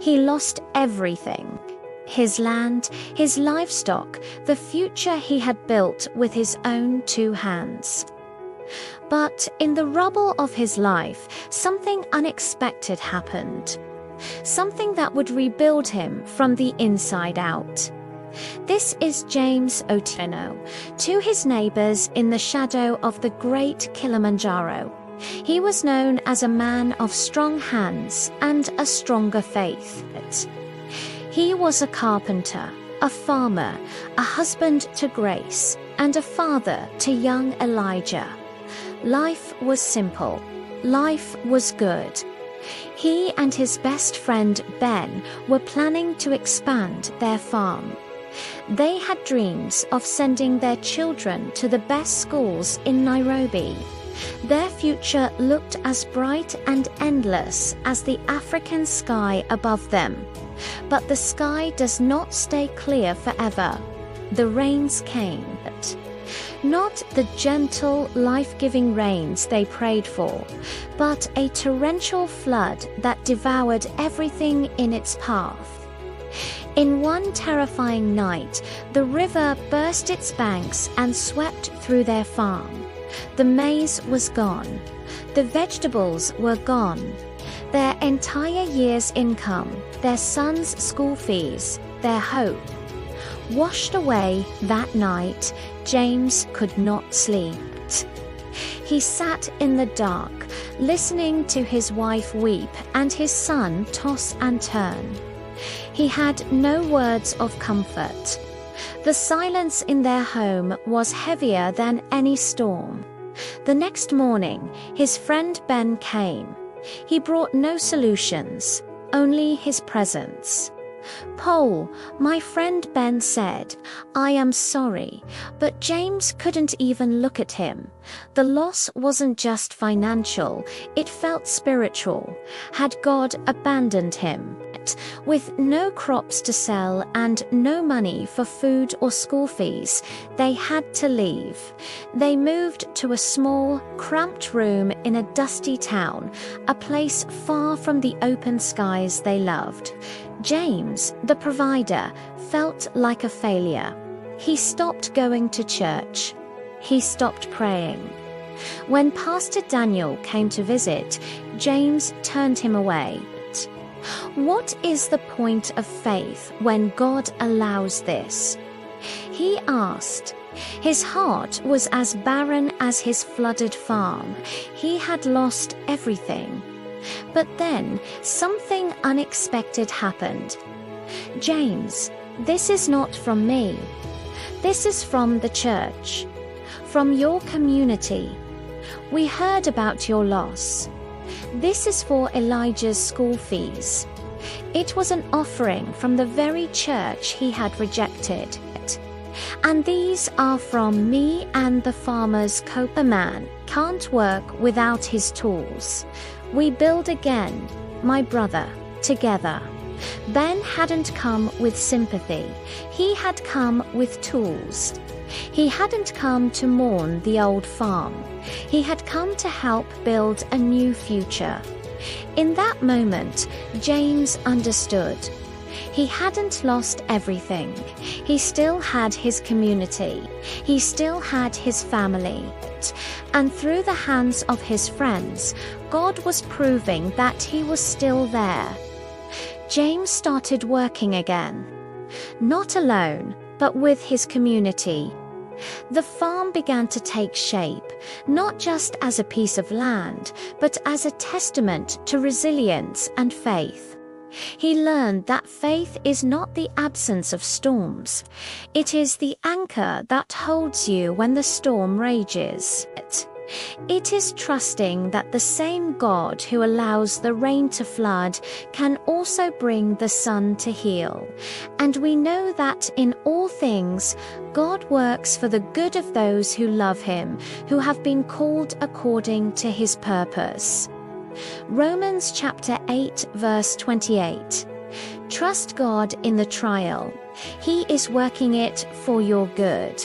He lost everything: his land, his livestock, the future he had built with his own two hands. But in the rubble of his life, something unexpected happened. Something that would rebuild him from the inside out. This is James Otieno, to his neighbors in the shadow of the great Kilimanjaro. He was known as a man of strong hands and a stronger faith. He was a carpenter, a farmer, a husband to Grace, and a father to young Elijah. Life was simple. Life was good. He and his best friend Ben were planning to expand their farm. They had dreams of sending their children to the best schools in Nairobi. Their future looked as bright and endless as the African sky above them. But the sky does not stay clear forever. The rains came. Not the gentle, life-giving rains they prayed for, but a torrential flood that devoured everything in its path. In one terrifying night, the river burst its banks and swept through their farm. The maize was gone. The vegetables were gone. Their entire year's income, their sons' school fees, their hope. Washed away that night, James could not sleep. He sat in the dark, listening to his wife weep and his son toss and turn. He had no words of comfort. The silence in their home was heavier than any storm. The next morning, his friend Ben came. He brought no solutions, only his presence. "Paul, my friend Ben said, I am sorry," but James couldn't even look at him. The loss wasn't just financial, it felt spiritual. Had God abandoned him? With no crops to sell and no money for food or school fees, they had to leave. They moved to a small, cramped room in a dusty town, a place far from the open skies they loved. James, the provider, felt like a failure. He stopped going to church. He stopped praying. When Pastor Daniel came to visit, James turned him away. What is the point of faith when God allows this? He asked. His heart was as barren as his flooded farm. He had lost everything. But then something unexpected happened. "James, this is not from me. This is from the church, from your community. We heard about your loss. This is for Elijah's school fees." It was an offering from the very church he had rejected. "And these are from me and the farmer's co. A man can't work without his tools. We build again, my brother, together." Ben hadn't come with sympathy. He had come with tools. He hadn't come to mourn the old farm. He had come to help build a new future. In that moment, James understood. He hadn't lost everything. He still had his community. He still had his family. And through the hands of his friends, God was proving that he was still there. James started working again. Not alone, but with his community. The farm began to take shape, not just as a piece of land, but as a testament to resilience and faith. He learned that faith is not the absence of storms. It is the anchor that holds you when the storm rages. It is trusting that the same God who allows the rain to flood can also bring the sun to heal. And we know that in all things, God works for the good of those who love him, who have been called according to his purpose. Romans chapter 8, verse 28. Trust God in the trial. He is working it for your good.